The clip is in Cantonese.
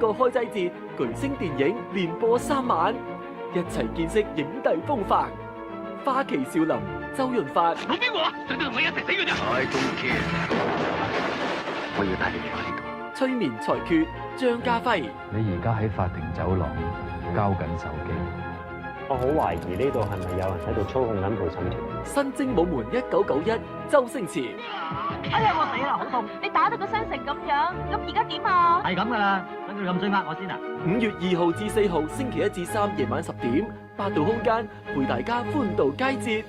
個開齋節巨星電影連播3晚，一齊見識影帝風範。花旗少林、周潤發。老邊個啊？想同你一齊死嘅啫。我要帶你離開呢度。催眠裁決張家輝。你而家喺法庭走廊交緊手機。我好懷疑呢度係咪有人喺度操控緊陪審團？新精武門1991，周星馳。哎呀，我死啦，好痛！你打到個傷成咁樣，咁而家點啊？係咁噶啦，等佢咁衰呃我先啊！5月2號至4號，星期1至3夜晚10點，8度空間陪大家歡度佳節。